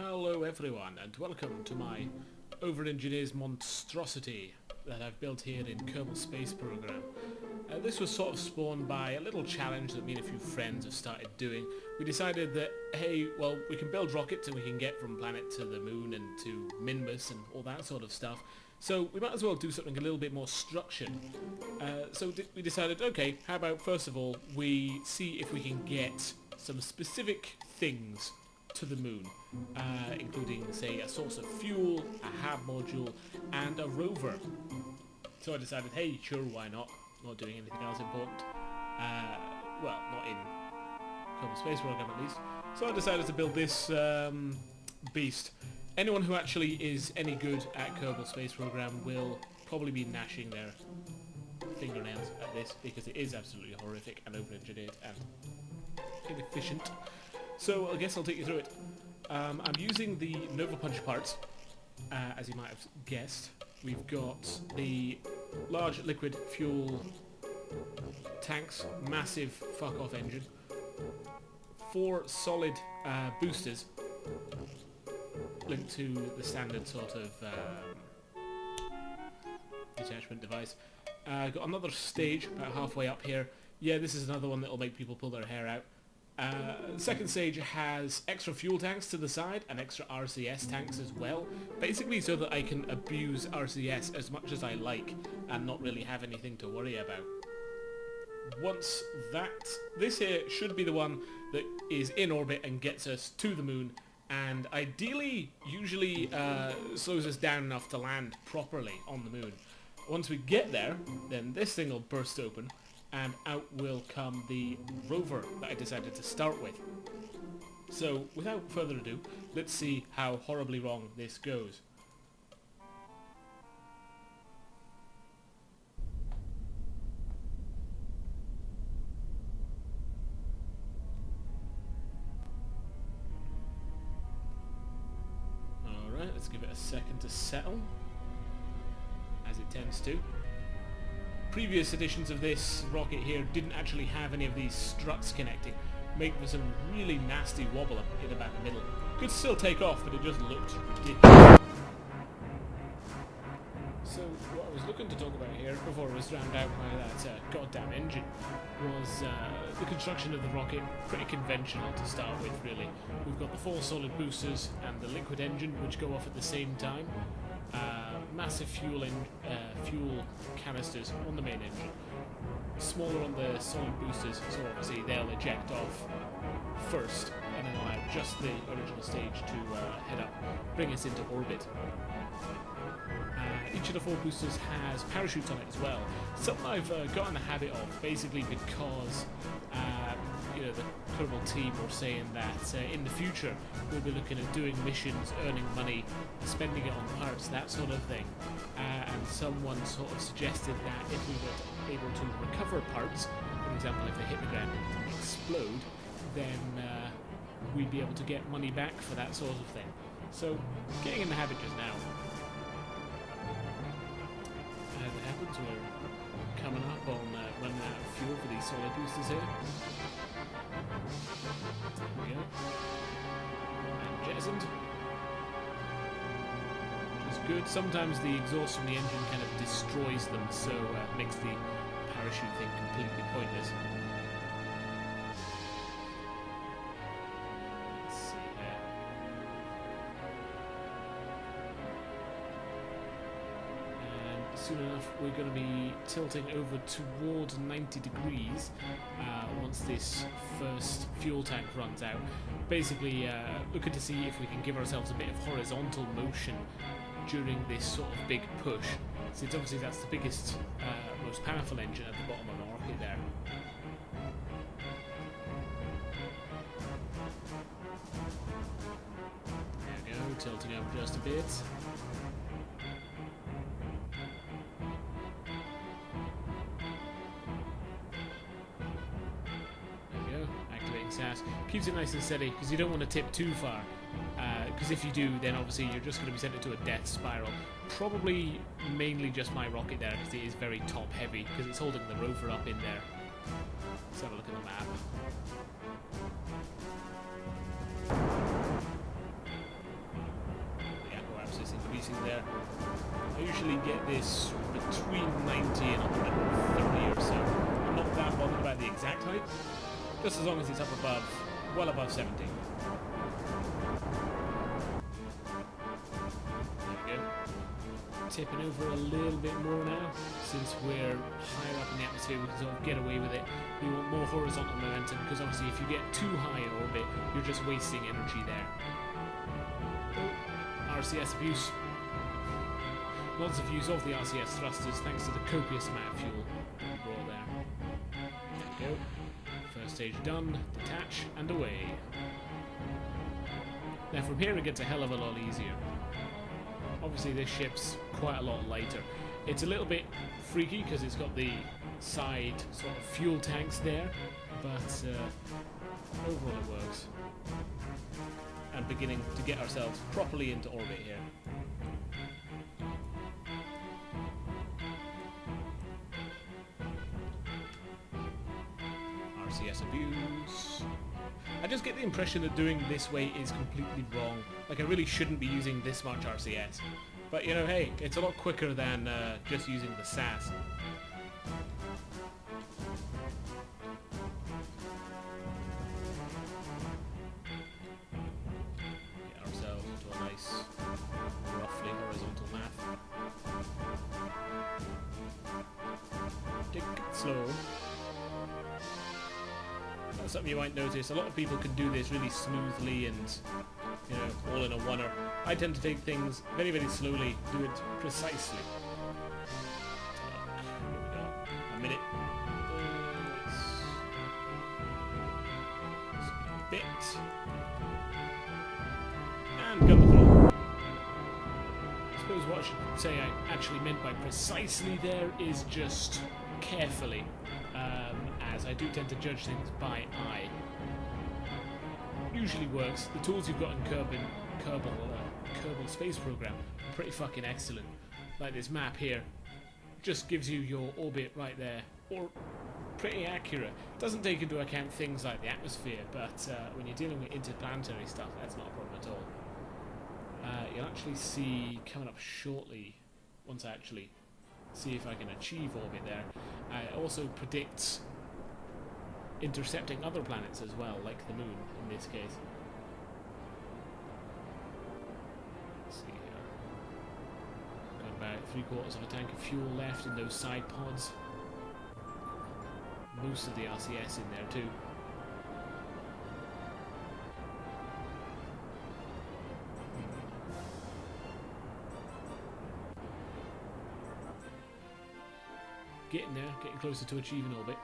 Hello everyone, and welcome to my over-engineered monstrosity that I've built here in Kerbal Space Program. This was sort of spawned by a little challenge that me and a few friends have started doing. We decided that, hey, well, we can build rockets and we can get from planet to the moon and to Minmus and all that sort of stuff. So we might as well do something a little bit more structured. So we decided, okay, how about first of all we see if we can get some specific things to the moon, including, say, a source of fuel, a hab module, and a rover. So I decided, hey, sure, why not? Not doing anything else important. Well, not in Kerbal Space Program at least. So I decided to build this beast. Anyone who actually is any good at Kerbal Space Program will probably be gnashing their fingernails at this, because it is absolutely horrific and over-engineered and inefficient. So I guess I'll take you through it. I'm using the Nova Punch parts, as you might have guessed. We've got the large liquid fuel tanks, massive fuck-off engine, 4 solid boosters linked to the standard sort of detachment device. Got another stage about halfway up here. Yeah, this is another one that will make people pull their hair out. The second stage has extra fuel tanks to the side and extra RCS tanks as well, basically so that I can abuse RCS as much as I like and not really have anything to worry about. Once this here should be the one that is in orbit and gets us to the moon, and ideally usually slows us down enough to land properly on the moon. Once we get there, then this thing will burst open, and out will come the rover that I decided to start with. So, without further ado, let's see how horribly wrong this goes. Alright, let's give it a second to settle, as it tends to. Previous editions of this rocket here didn't actually have any of these struts connecting, making for some really nasty wobble up in about the middle. Could still take off, but it just looked ridiculous. So what I was looking to talk about here, before I was drowned out by that goddamn engine, was the construction of the rocket. Pretty conventional to start with, really. We've got the 4 solid boosters and the liquid engine, which go off at the same time. Massive fuel canisters on the main engine, smaller on the solid boosters, so obviously they'll eject off first and then allow just the original stage to head up, bring us into orbit. Each of the 4 boosters has parachutes on it as well, something I've got in the habit of, basically because the Kerbal team were saying that in the future we'll be looking at doing missions, earning money, spending it on parts, that sort of thing. And someone sort of suggested that if we were able to recover parts, for example if they hit the ground and explode, then we'd be able to get money back for that sort of thing. So, getting in the habit just now. As it happens, we're coming up on running out of fuel for these solid boosters here. There we go. And jettisoned. Which is good. Sometimes the exhaust from the engine kind of destroys them, so it makes the parachute thing completely pointless. Let's see here. And soon enough we're going to be tilting over towards 90 degrees once this first fuel tank runs out. Basically looking to see if we can give ourselves a bit of horizontal motion during this sort of big push, since obviously that's the biggest, most powerful engine at the bottom of the rocket there. There we go, tilting up just a bit. Keeps it nice and steady, because you don't want to tip too far, because if you do, then obviously you're just going to be sent into a death spiral. Probably mainly just my rocket there, because it is very top heavy, because it's holding the rover up in there. Let's have a look at the map. usually get this between 90 and 130 or so. I'm not that bothered about the exact height, just as long as it's up above, well above 70. There we go. Tipping over a little bit more now. Since we're higher up in the atmosphere, we can sort of get away with it. We want more horizontal momentum, because obviously if you get too high in orbit, you're just wasting energy there. Oh, RCS abuse. Lots of use of the RCS thrusters thanks to the copious amount of fuel overall there. There we go. First stage done, detach, and away. Now from here it gets a hell of a lot easier. Obviously this ship's quite a lot lighter. It's a little bit freaky because it's got the side sort of fuel tanks there, but overall it works. And beginning to get ourselves properly into orbit here. RCS abuse. I just get the impression that doing this way is completely wrong. Like I really shouldn't be using this much RCS. But you know, hey, it's a lot quicker than just using the SAS. Get ourselves into a nice, roughly horizontal path. Take it slow. That's something you might notice. A lot of people can do this really smoothly and, you know, all in a oneer. I tend to take things very, very slowly, do it precisely. Here we go. A minute. A bit. And gun the throttle. I suppose what I should say I actually meant by precisely there is just carefully. As I do tend to judge things by eye. Usually works. The tools you've got in Kerbal space program are pretty fucking excellent. Like this map here, just gives you your orbit right there, or pretty accurate. Doesn't take into account things like the atmosphere, but when you're dealing with interplanetary stuff, that's not a problem at all. You'll actually see coming up shortly, once I actually see if I can achieve orbit there. It also predicts intercepting other planets as well, like the moon in this case. Let's see here. Got about 3/4 of a tank of fuel left in those side pods. Most of the RCS in there too. Getting there, getting closer to achieving orbit.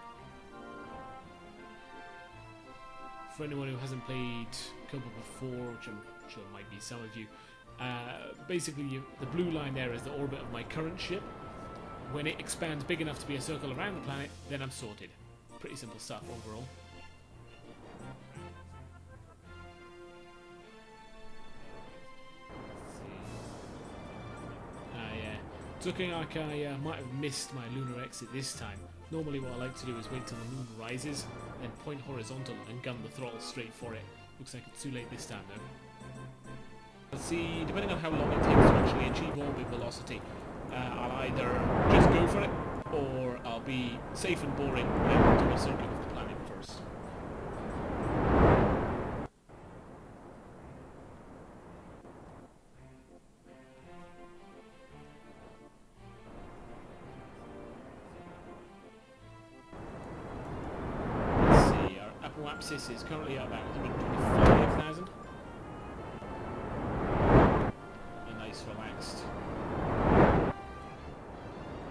For anyone who hasn't played Kerbal before, which I'm sure might be some of you, basically the blue line there is the orbit of my current ship. When it expands big enough to be a circle around the planet, then I'm sorted. Pretty simple stuff overall. It's looking like I might have missed my lunar exit this time. Normally what I like to do is wait till the moon rises, then point horizontal and gun the throttle straight for it. Looks like it's too late this time though. Let's see, depending on how long it takes to actually achieve orbit velocity, I'll either just go for it, or I'll be safe and boring and do a circuit of the planet first. Is currently at about 125,000. A nice, relaxed,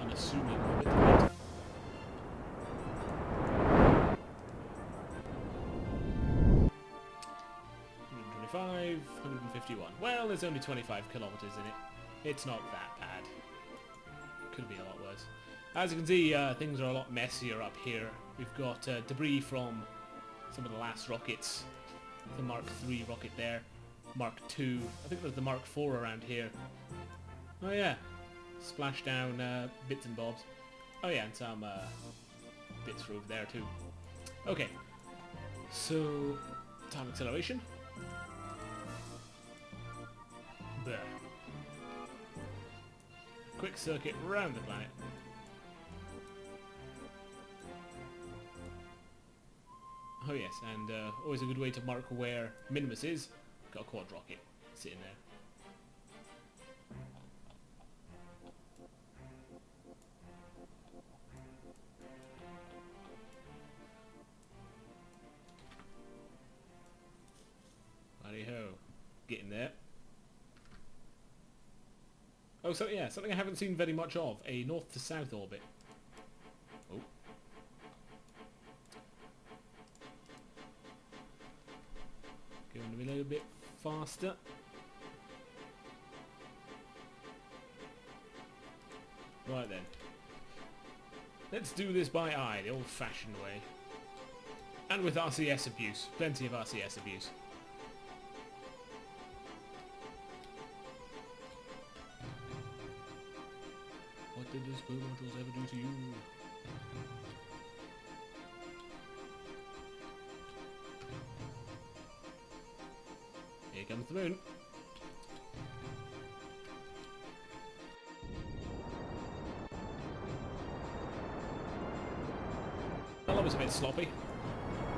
unassuming orbit. 125, 151. Well, there's only 25 kilometers in it. It's not that bad. Could be a lot worse. As you can see, things are a lot messier up here. We've got debris from some of the last rockets. The Mark III rocket there. Mark II. I think there's the Mark IV around here. Oh yeah. Splashdown bits and bobs. Oh yeah, and some bits over there too. Okay. So, time acceleration. There. quick circuit round the planet. Oh yes, and always a good way to mark where Minimus is. Got a quad rocket sitting there. Righty-ho. Getting there. Oh, so yeah, something I haven't seen very much of. A north to south orbit. Oh. Going a little bit faster. Right then. Let's do this by eye, the old-fashioned way. And with RCS abuse. Plenty of RCS abuse. What did the spoon modules ever do to you? Here comes the moon. Well, that was a bit sloppy.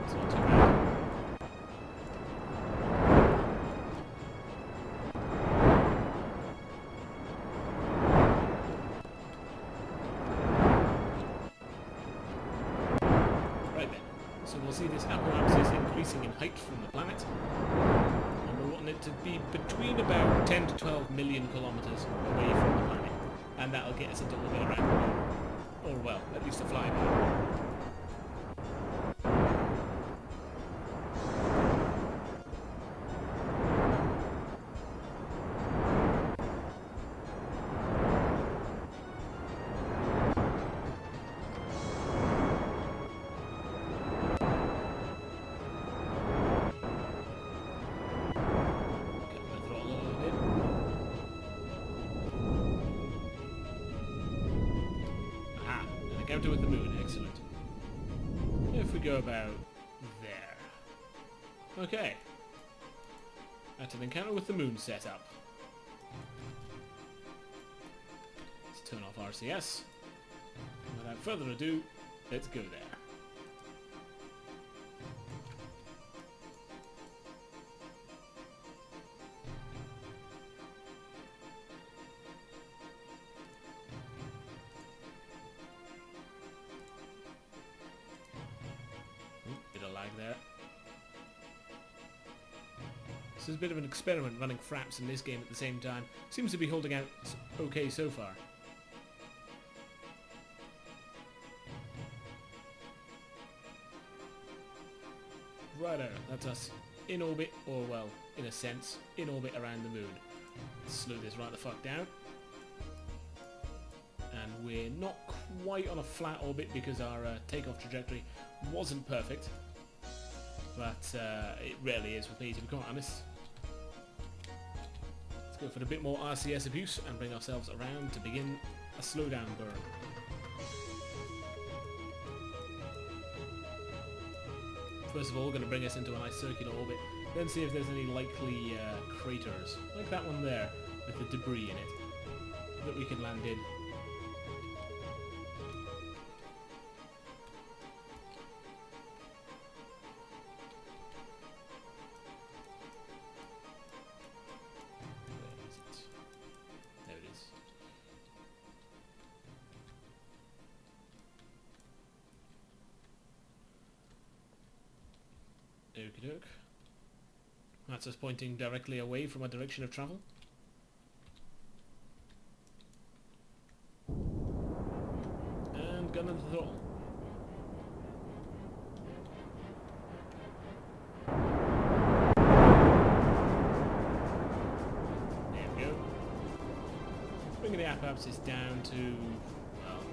It's not too bad. Right then. So we'll see this apoapsis increasing in height from the planet. And we're wanting it to be between about 10 to 12 million kilometers away from the planet. And that'll get us into orbit around the moon. Or, well, at least a flyby. Encounter with the moon, excellent. If we go about there. Okay. That's an encounter with the moon set up. Let's turn off RCS. Without further ado, let's go there. There. This is a bit of an experiment running Fraps in this game at the same time. Seems to be holding out okay so far. Righto, that's us in orbit, or well, in a sense, in orbit around the moon. Let's slow this right the fuck down. And we're not quite on a flat orbit because our takeoff trajectory wasn't perfect. But it rarely is with me, to be quite honest. Let's go for a bit more RCS abuse and bring ourselves around to begin a slowdown burn. First of all, going to bring us into a nice circular orbit, then see if there's any likely craters, like that one there, with the debris in it, that we can land in. Okie doke. That's us pointing directly away from our direction of travel. And gun on the throttle. There we go. Bringing the apoapsis down to, well,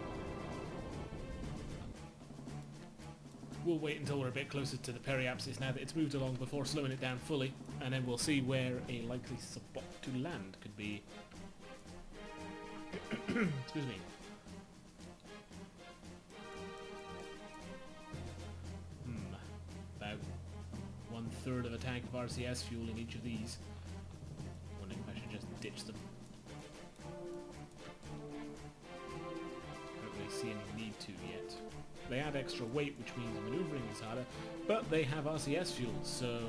we'll wait until we're a bit closer to the periapsis now that it's moved along before slowing it down fully, and then we'll see where a likely spot to land could be. Excuse me. About 1/3 of a tank of RCS fuel in each of these. Wondering if I should just ditch them. to yet. They add extra weight, which means manoeuvring is harder, but they have RCS fuel, so...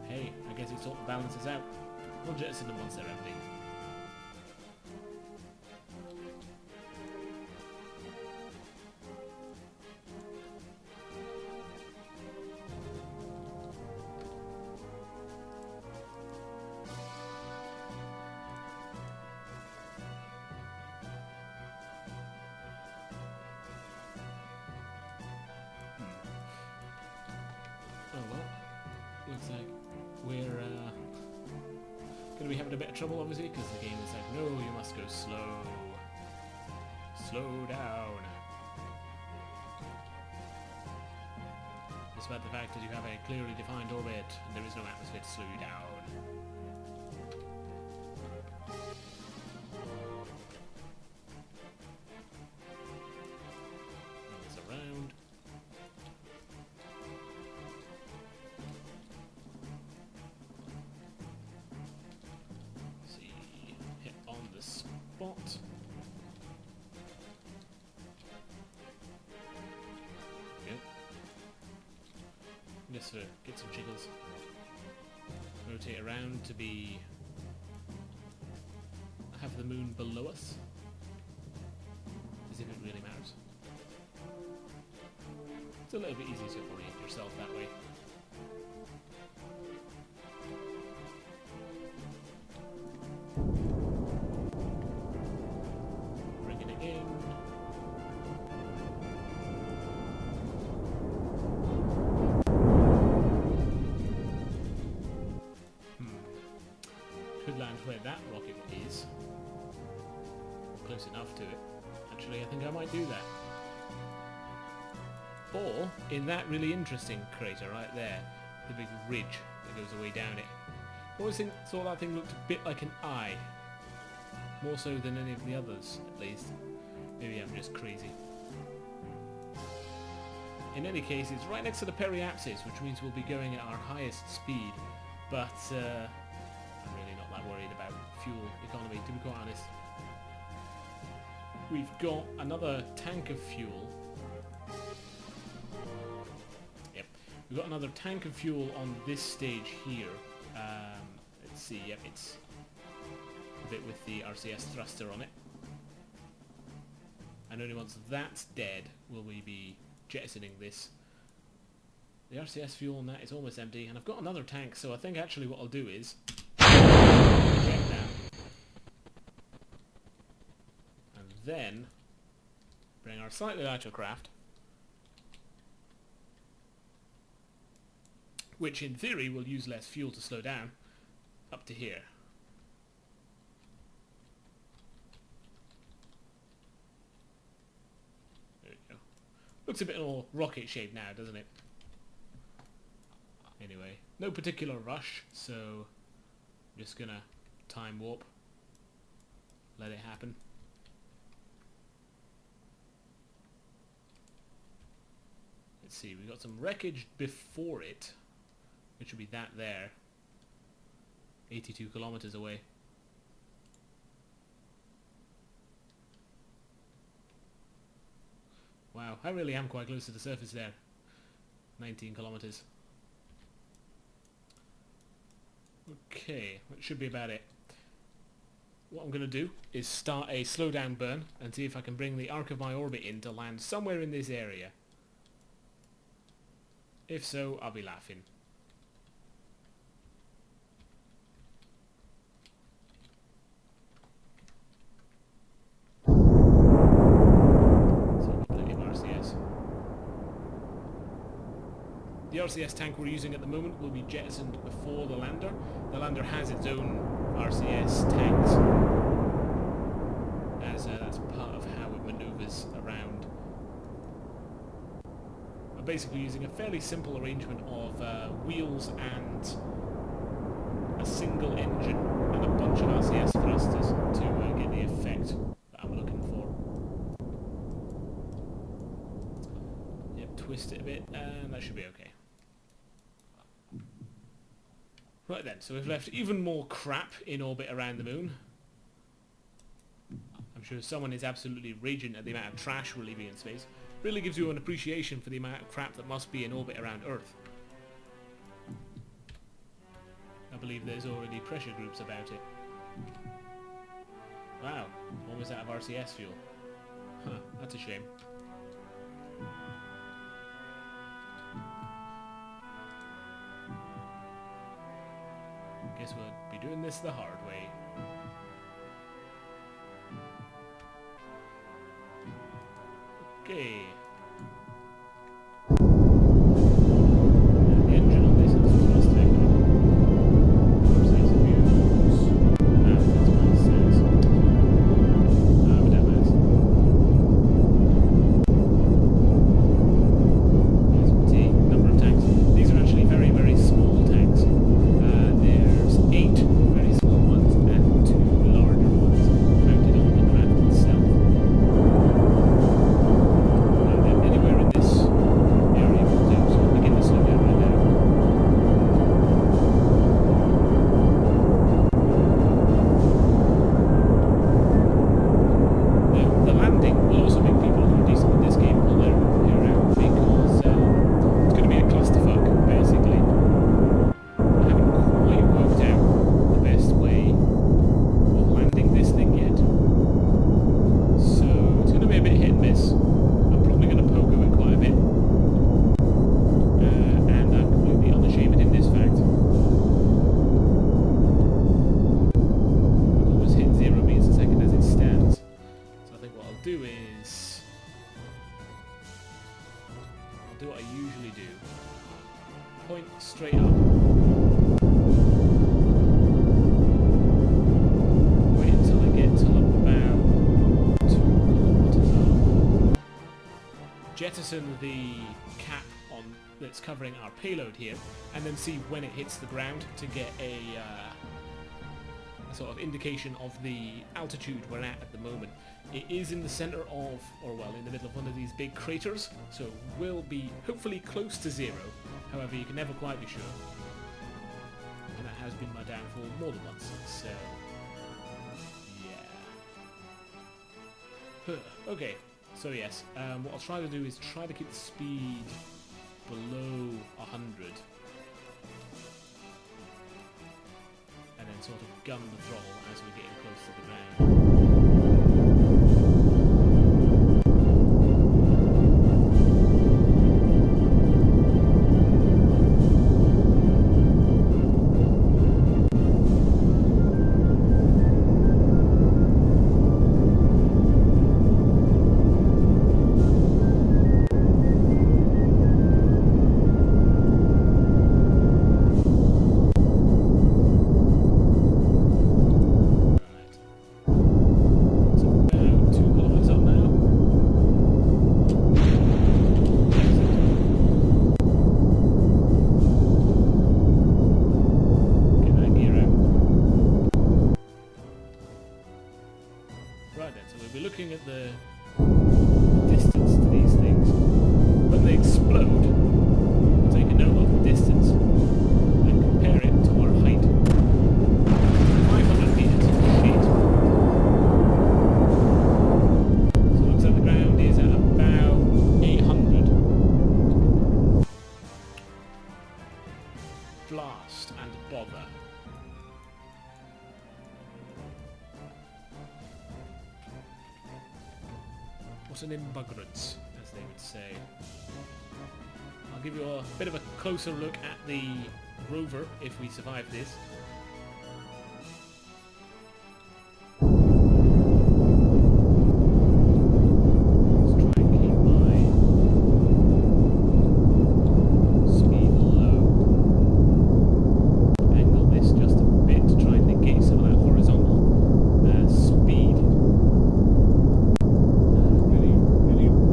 Hey, I guess it sort of balances out. We'll jettison them once they're empty. Oh well, looks like we're going to be having a bit of trouble, obviously, because the game is like, no, you must go slow. Slow down. Despite the fact that you have a clearly defined orbit, and there is no atmosphere to slow you down. Move this around. Spot. Good. Just to get some jiggles. Rotate around to be... have the moon below us. As if it really matters. It's a little bit easier to orient yourself that way. Where that rocket is. Close enough to it. Actually, I think I might do that. Or, in that really interesting crater right there, the big ridge that goes away down it. I always thought that thing looked a bit like an eye. More so than any of the others, at least. Maybe I'm just crazy. In any case, it's right next to the periapsis, which means we'll be going at our highest speed. But, I'm really not that worried about fuel economy, to be quite honest. We've got another tank of fuel. Yep, we've got another tank of fuel on this stage here. Let's see, yep, it's a bit with the RCS thruster on it. And only once that's dead will we be jettisoning this. The RCS fuel on that is almost empty, and I've got another tank, so I think actually what I'll do is eject down, and then bring our slightly lighter craft, which in theory will use less fuel to slow down, up to here. There we go. Looks a bit more rocket shaped now, doesn't it? Anyway, no particular rush, so I'm just gonna time warp, let it happen. Let's see, we've got some wreckage before it, which would be that there, 82 kilometers away. Wow, I really am quite close to the surface there, 19 kilometers. Okay, that should be about it. What I'm going to do is start a slowdown burn and see if I can bring the arc of my orbit in to land somewhere in this area. If so, I'll be laughing. So we've got plenty of RCS. The RCS tank we're using at the moment will be jettisoned before the lander. The lander has its own RCS tanks, as that's part of how it manoeuvres around. I'm basically using a fairly simple arrangement of wheels and a single engine and a bunch of RCS thrusters to get the effect that I'm looking for. Yep, twist it a bit and that should be okay. Right then, so we've left even more crap in orbit around the moon. I'm sure someone is absolutely raging at the amount of trash we're leaving in space. Really gives you an appreciation for the amount of crap that must be in orbit around Earth. I believe there's already pressure groups about it. Wow, almost out of RCS fuel. Huh, that's a shame. Guess we'll be doing this the hard way. Okay. The engine on this is fantastic. RCS views. That's what it says. But that matters. As you can see, number of tanks. These are actually very, very small tanks. There's 8 very small ones and 2 larger ones mounted on the craft itself. Anywhere in this area will do, so I'll begin to slow down right now. Now, the landing will also make people who are decent in this game pull their hair out because it's going to be a clusterfuck, basically. I haven't quite worked out the best way of landing this thing yet. So it's going to be a bit hit and miss. I'm probably going to pogo it quite a bit. And I'm completely unashamed in this fact. I've always hit 0 meters a second as it stands. So I think what I'll do is... I'll do what I usually do. Point straight up. Wait until I get to about 2 kilometers up. Jettison the cap on that's covering our payload here, and then see when it hits the ground to get a sort of indication of the altitude we're at the moment. It is in the center of, or well, in the middle of one of these big craters, so we'll be hopefully close to 0. However, you can never quite be sure. And that has been my downfall more than once, so... yeah. Okay, so yes, what I'll try to do is try to keep the speed below 100. And then sort of gun the throttle as we're getting close to the ground. Looking at the distance to these things. When they explode, we'll take a note of the distance and compare it to our height. 500 meters of shit. So it looks like the ground is at about 800. Blast and bother. What an imbugrance, as they would say. I'll give you a bit of a closer look at the rover if we survive this. Let's try and keep my speed low. Angle this just a bit to try and negate some of that horizontal speed.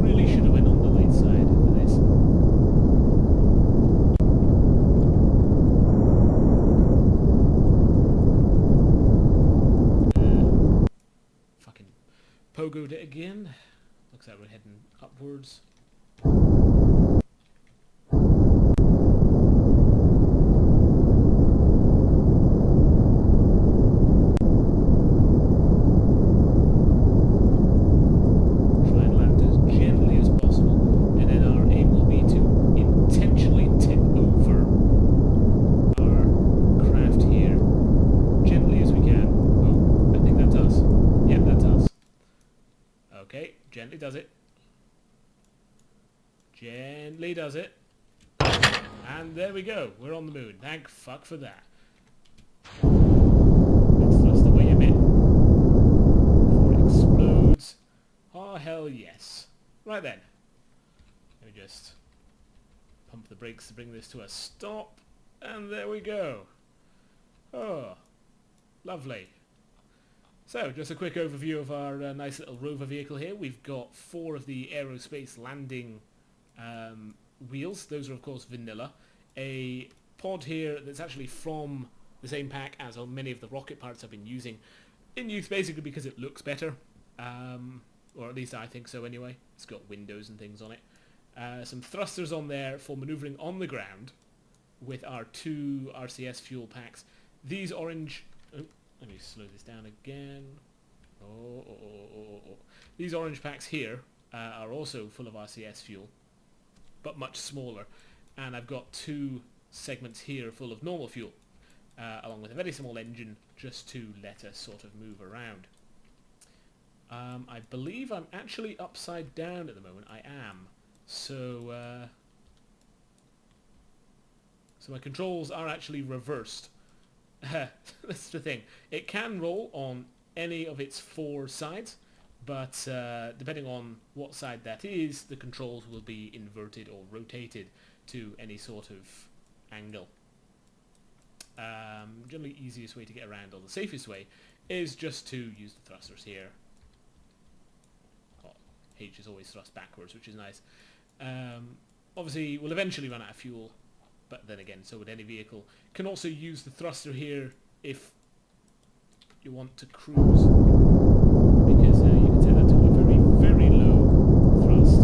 Really should have went on the late side for this. Fucking pogoed it again. Looks like we're heading upwards. does it. And there we go. We're on the moon. Thank fuck for that. Let's thrust away a bit before it explodes. Oh, hell yes. Right then. Let me just pump the brakes to bring this to a stop. And there we go. Oh, lovely. So, just a quick overview of our nice little rover vehicle here. We've got 4 of the aerospace landing wheels. Those are, of course, vanilla. A pod here that's actually from the same pack as many of the rocket parts I've been using. In use basically because it looks better. Or at least I think so anyway. It's got windows and things on it. Some thrusters on there for manoeuvring on the ground with our 2 RCS fuel packs. These orange... Oh, let me slow this down again. These orange packs here are also full of RCS fuel, but much smaller. And I've got 2 segments here full of normal fuel, along with a very small engine just to let us sort of move around. I believe I'm actually upside down at the moment. I am. So my controls are actually reversed. That's the thing. It can roll on any of its 4 sides, but depending on what side that is, the controls will be inverted or rotated to any sort of angle. Generally easiest way to get around, or the safest way, is just to use the thrusters here. Well, H is always thrust backwards, which is nice. Obviously, we'll eventually run out of fuel, but then again, so would any vehicle. Can also use the thruster here if you want to cruise, because you can set that to a very, very low thrust.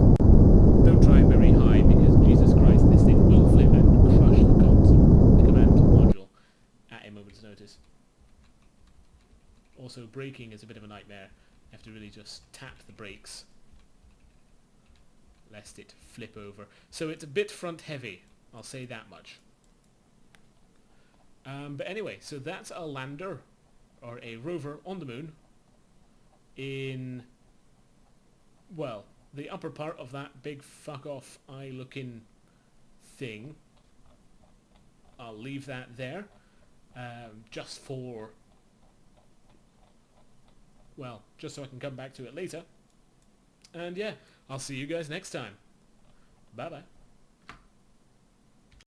Don't try very high, because Jesus Christ, this thing will flip and crush the command module at a moment's notice. Also, braking is a bit of a nightmare. You have to really just tap the brakes, lest it flip over. So it's a bit front heavy, I'll say that much. But anyway, so that's a lander, or a rover on the moon, in, well, the upper part of that big fuck-off eye-looking thing. I'll leave that there, just for, well, just so I can come back to it later. And yeah, I'll see you guys next time. Bye-bye.